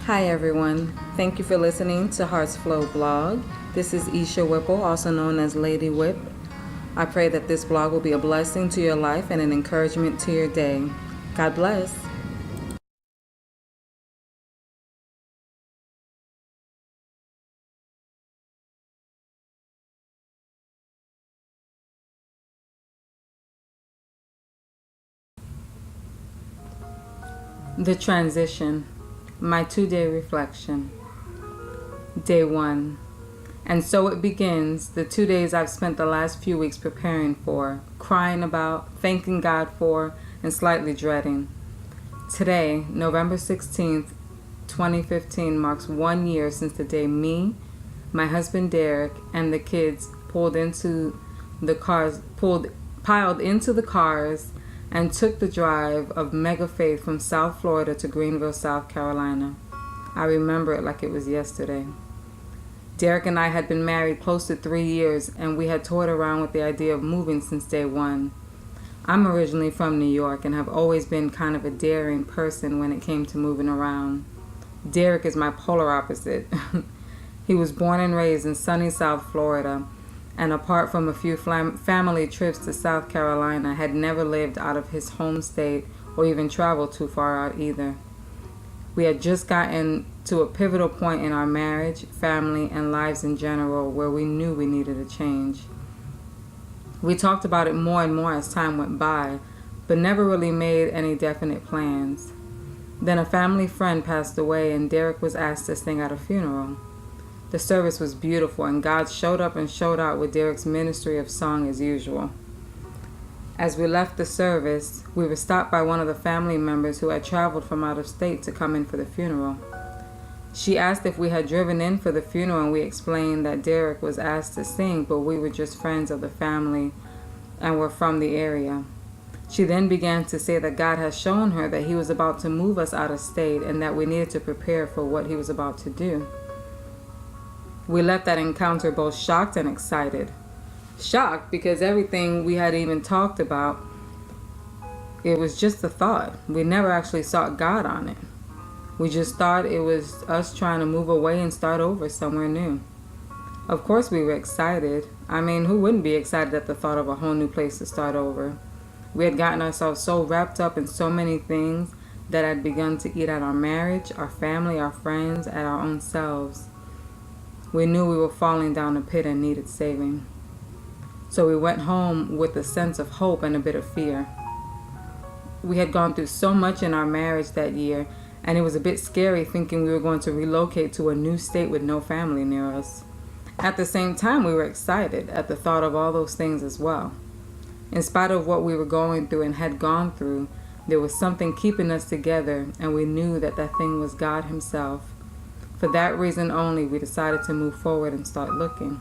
Hi everyone. Thank you for listening to Hearts Flow blog. This is Isha Whipple, also known as Lady Whip. I pray that this blog will be a blessing to your life and an encouragement to your day. God bless. The transition. My 2-day reflection. Day 1. And so it begins, the 2 days I've spent the last few weeks preparing for, crying about, thanking God for, and slightly dreading. Today, November 16th, 2015, marks 1 year since the day me, my husband Derek, and the kids piled into the cars and took the drive of Mega Faith from South Florida to Greenville, South Carolina. I remember it like it was yesterday. Derek and I had been married close to 3 years, and we had toyed around with the idea of moving since day one. I'm originally from New York and have always been kind of a daring person when it came to moving around. Derek is my polar opposite. He was born and raised in sunny South Florida, and apart from a few family trips to South Carolina, had never lived out of his home state or even traveled too far out either. We had just gotten to a pivotal point in our marriage, family, and lives in general where we knew we needed a change. We talked about it more and more as time went by, but never really made any definite plans. Then a family friend passed away, and Derek was asked to sing at a funeral. The service was beautiful, and God showed up and showed out with Derek's ministry of song as usual. As we left the service, we were stopped by one of the family members who had traveled from out of state to come in for the funeral. She asked if we had driven in for the funeral, and we explained that Derek was asked to sing, but we were just friends of the family and were from the area. She then began to say that God had shown her that he was about to move us out of state and that we needed to prepare for what he was about to do. We left that encounter both shocked and excited. Shocked because everything we had even talked about, it was just a thought. We never actually sought God on it. We just thought it was us trying to move away and start over somewhere new. Of course we were excited. I mean, who wouldn't be excited at the thought of a whole new place to start over? We had gotten ourselves so wrapped up in so many things that had begun to eat at our marriage, our family, our friends, at our own selves. We knew we were falling down a pit and needed saving. So we went home with a sense of hope and a bit of fear. We had gone through so much in our marriage that year, and it was a bit scary thinking we were going to relocate to a new state with no family near us. At the same time, we were excited at the thought of all those things as well. In spite of what we were going through and had gone through, there was something keeping us together, and we knew that that thing was God himself. For that reason only, we decided to move forward and start looking.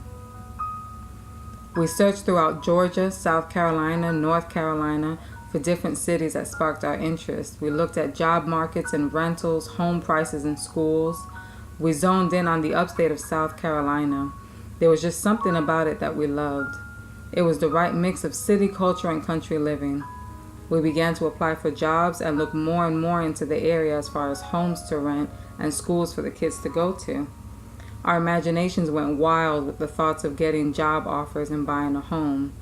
We searched throughout Georgia, South Carolina, North Carolina for different cities that sparked our interest. We looked at job markets and rentals, home prices and schools. We zoned in on the upstate of South Carolina. There was just something about it that we loved. It was the right mix of city culture and country living. We began to apply for jobs and look more and more into the area as far as homes to rent and schools for the kids to go to. Our imaginations went wild with the thoughts of getting job offers and buying a home.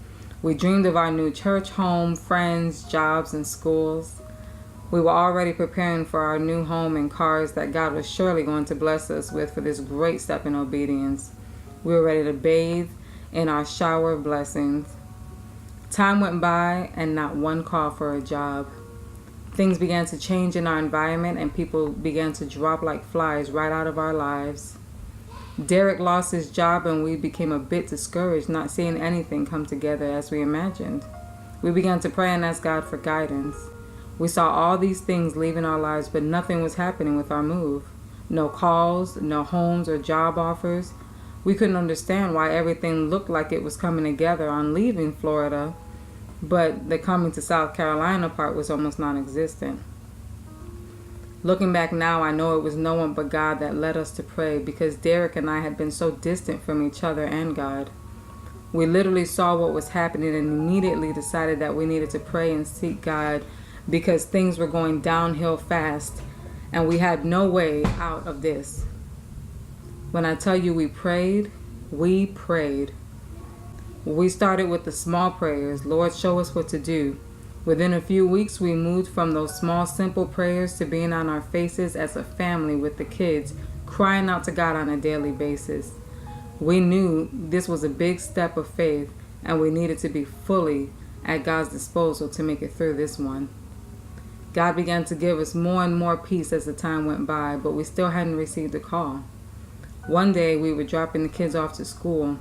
We dreamed of our new church home, friends, jobs, and schools. We were already preparing for our new home and cars that God was surely going to bless us with for this great step in obedience. We were ready to bathe in our shower of blessings. Time went by and not one call for a job. Things began to change in our environment, and people began to drop like flies right out of our lives. Derek lost his job, and we became a bit discouraged, not seeing anything come together as we imagined. We began to pray and ask God for guidance. We saw all these things leaving our lives, but nothing was happening with our move. No calls, no homes or job offers. We couldn't understand why everything looked like it was coming together on leaving Florida, but the coming to South Carolina part was almost non-existent. Looking back now, I know it was no one but God that led us to pray, because Derek and I had been so distant from each other and God. We literally saw what was happening and immediately decided that we needed to pray and seek God because things were going downhill fast and we had no way out of this. When I tell you we prayed, we prayed. We started with the small prayers. Lord, show us what to do. Within a few weeks, we moved from those small, simple prayers to being on our faces as a family with the kids, crying out to God on a daily basis. We knew this was a big step of faith, and we needed to be fully at God's disposal to make it through this one. God began to give us more and more peace as the time went by, but we still hadn't received a call. One day, we were dropping the kids off to school.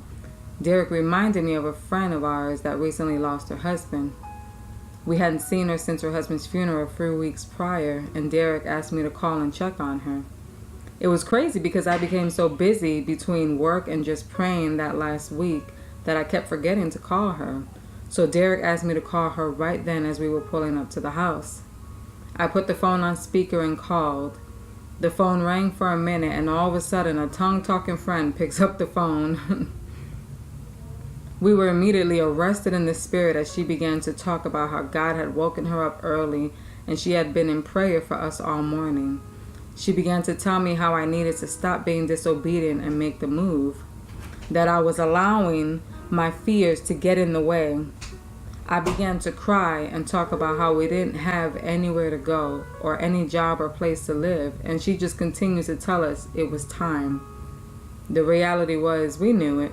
Derek reminded me of a friend of ours that recently lost her husband. We hadn't seen her since her husband's funeral 3 weeks prior, and Derek asked me to call and check on her. It was crazy because I became so busy between work and just praying that last week that I kept forgetting to call her. So Derek asked me to call her right then as we were pulling up to the house. I put the phone on speaker and called. The phone rang for a minute, and all of a sudden a tongue-talking friend picks up the phone. We were immediately arrested in the spirit as she began to talk about how God had woken her up early and she had been in prayer for us all morning. She began to tell me how I needed to stop being disobedient and make the move, that I was allowing my fears to get in the way. I began to cry and talk about how we didn't have anywhere to go or any job or place to live, and she just continued to tell us it was time. The reality was we knew it.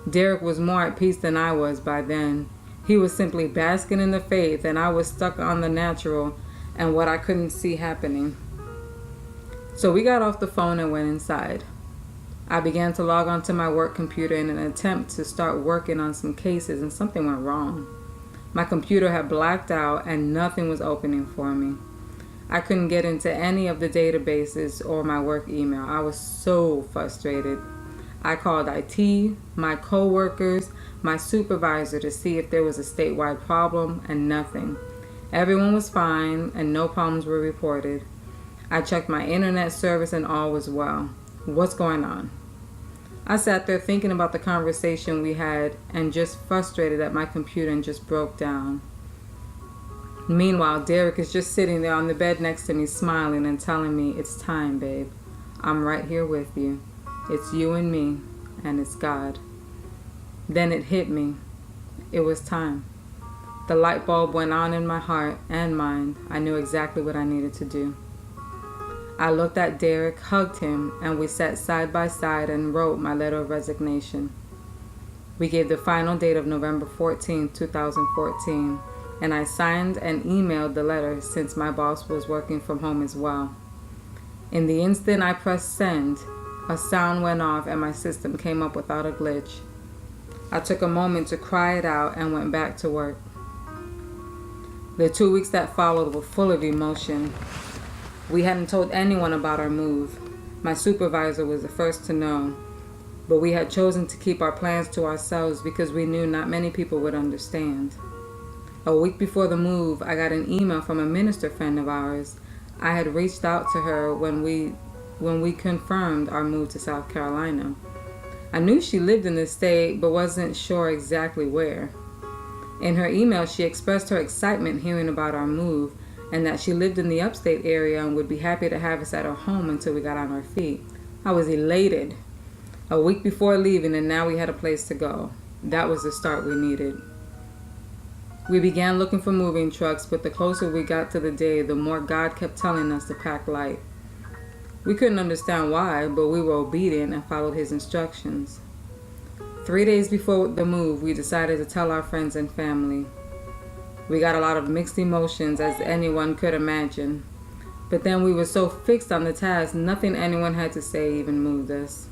Derek was more at peace than I was by then. He was simply basking in the faith, and I was stuck on the natural and what I couldn't see happening. So we got off the phone and went inside. I began to log onto my work computer in an attempt to start working on some cases, and something went wrong. My computer had blacked out and nothing was opening for me. I couldn't get into any of the databases or my work email. I was so frustrated. I called IT, my co-workers, my supervisor to see if there was a statewide problem, and nothing. Everyone was fine and no problems were reported. I checked my internet service and all was well. What's going on? I sat there thinking about the conversation we had and just frustrated that my computer just broke down. Meanwhile, Derek is just sitting there on the bed next to me smiling and telling me, "It's time, babe. I'm right here with you. It's you and me, and it's God." Then it hit me. It was time. The light bulb went on in my heart and mind. I knew exactly what I needed to do. I looked at Derek, hugged him, and we sat side by side and wrote my letter of resignation. We gave the final date of November 14, 2014, and I signed and emailed the letter since my boss was working from home as well. In the instant I pressed send, a sound went off and my system came up without a glitch. I took a moment to cry it out and went back to work. The 2 weeks that followed were full of emotion. We hadn't told anyone about our move. My supervisor was the first to know, but we had chosen to keep our plans to ourselves because we knew not many people would understand. A week before the move, I got an email from a minister friend of ours. I had reached out to her when we confirmed our move to South Carolina. I knew she lived in the state, but wasn't sure exactly where. In her email, she expressed her excitement hearing about our move and that she lived in the upstate area and would be happy to have us at her home until we got on our feet. I was elated. A week before leaving, and now we had a place to go. That was the start we needed. We began looking for moving trucks, but the closer we got to the day, the more God kept telling us to pack light. We couldn't understand why, but we were obedient and followed his instructions. 3 days before the move, we decided to tell our friends and family. We got a lot of mixed emotions, as anyone could imagine. But then we were so fixed on the task, nothing anyone had to say even moved us.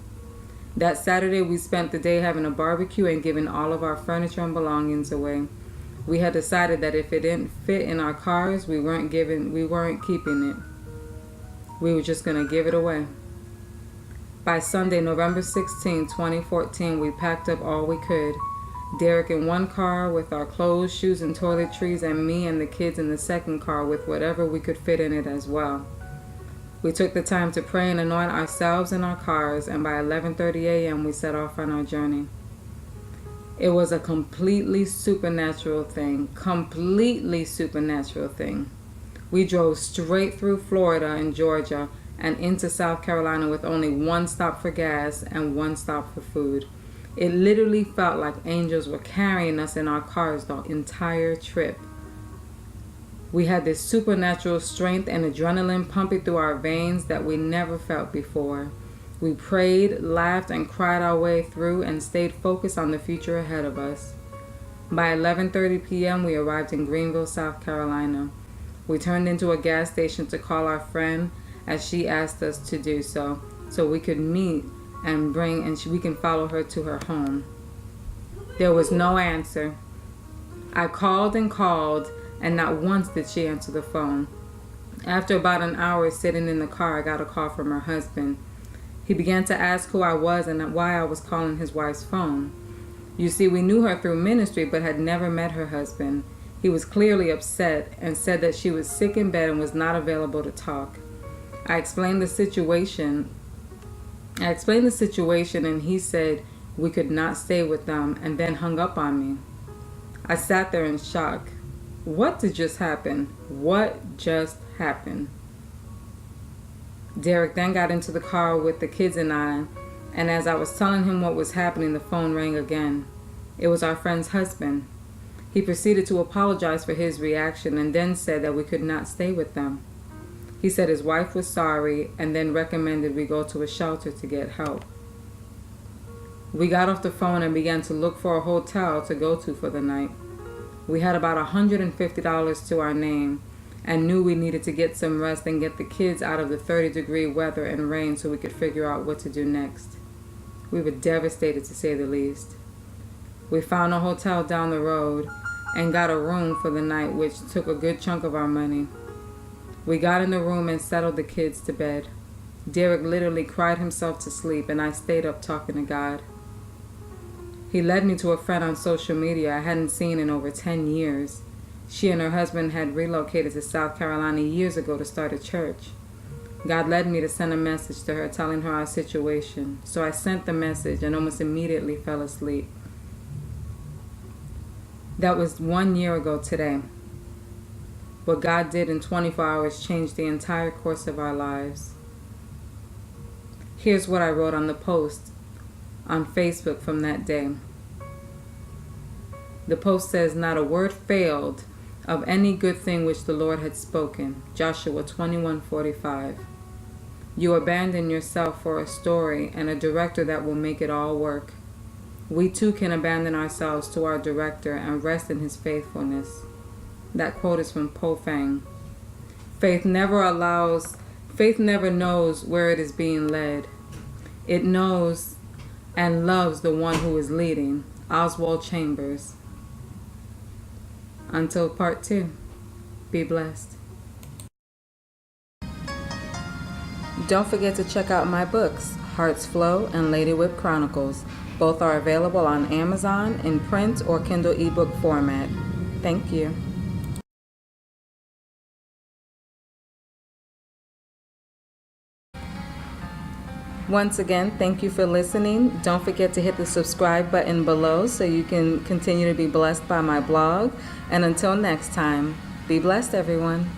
That Saturday, we spent the day having a barbecue and giving all of our furniture and belongings away. We had decided that if it didn't fit in our cars, we weren't keeping it. We were just going to give it away. By Sunday, November 16, 2014, we packed up all we could. Derek in one car with our clothes, shoes, and toiletries, and me and the kids in the second car with whatever we could fit in it as well. We took the time to pray and anoint ourselves and our cars, and by 11:30 a.m. we set off on our journey. It was a completely supernatural thing. We drove straight through Florida and Georgia and into South Carolina with only one stop for gas and one stop for food. It literally felt like angels were carrying us in our cars the entire trip. We had this supernatural strength and adrenaline pumping through our veins that we never felt before. We prayed, laughed, and cried our way through and stayed focused on the future ahead of us. By 11:30 p.m., we arrived in Greenville, South Carolina. We turned into a gas station to call our friend as she asked us to do so we could meet and we can follow her to her home. There was no answer. I called and called, and not once did she answer the phone. After about an hour sitting in the car, I got a call from her husband. He began to ask who I was and why I was calling his wife's phone. You see, we knew her through ministry but had never met her husband. He was clearly upset and said that she was sick in bed and was not available to talk. I explained the situation and he said we could not stay with them and then hung up on me. I sat there in shock. What did just happen? What just happened? Derek then got into the car with the kids and I, and as I was telling him what was happening, the phone rang again. It was our friend's husband. He proceeded to apologize for his reaction and then said that we could not stay with them. He said his wife was sorry and then recommended we go to a shelter to get help. We got off the phone and began to look for a hotel to go to for the night. We had about $150 to our name and knew we needed to get some rest and get the kids out of the 30-degree weather and rain so we could figure out what to do next. We were devastated, to say the least. We found a hotel down the road and got a room for the night, which took a good chunk of our money. We got in the room and settled the kids to bed. Derek literally cried himself to sleep, and I stayed up talking to God. He led me to a friend on social media I hadn't seen in over 10 years. She and her husband had relocated to South Carolina years ago to start a church. God led me to send a message to her telling her our situation, so I sent the message and almost immediately fell asleep. That was 1 year ago today. What God did in 24 hours changed the entire course of our lives. Here's what I wrote on the post on Facebook from that day. The post says, "Not a word failed of any good thing which the Lord had spoken." Joshua 21:45. You abandon yourself for a story and a director that will make it all work. We too can abandon ourselves to our director and rest in his faithfulness. That quote is from Po Fang. Faith never knows where it is being led. It knows and loves the one who is leading. Oswald Chambers. Until part 2, be blessed. Don't forget to check out my books, Heart's Flow and Lady Whip Chronicles. Both are available on Amazon in print or Kindle ebook format. Thank you. Once again, thank you for listening. Don't forget to hit the subscribe button below so you can continue to be blessed by my blog. And until next time, be blessed, everyone.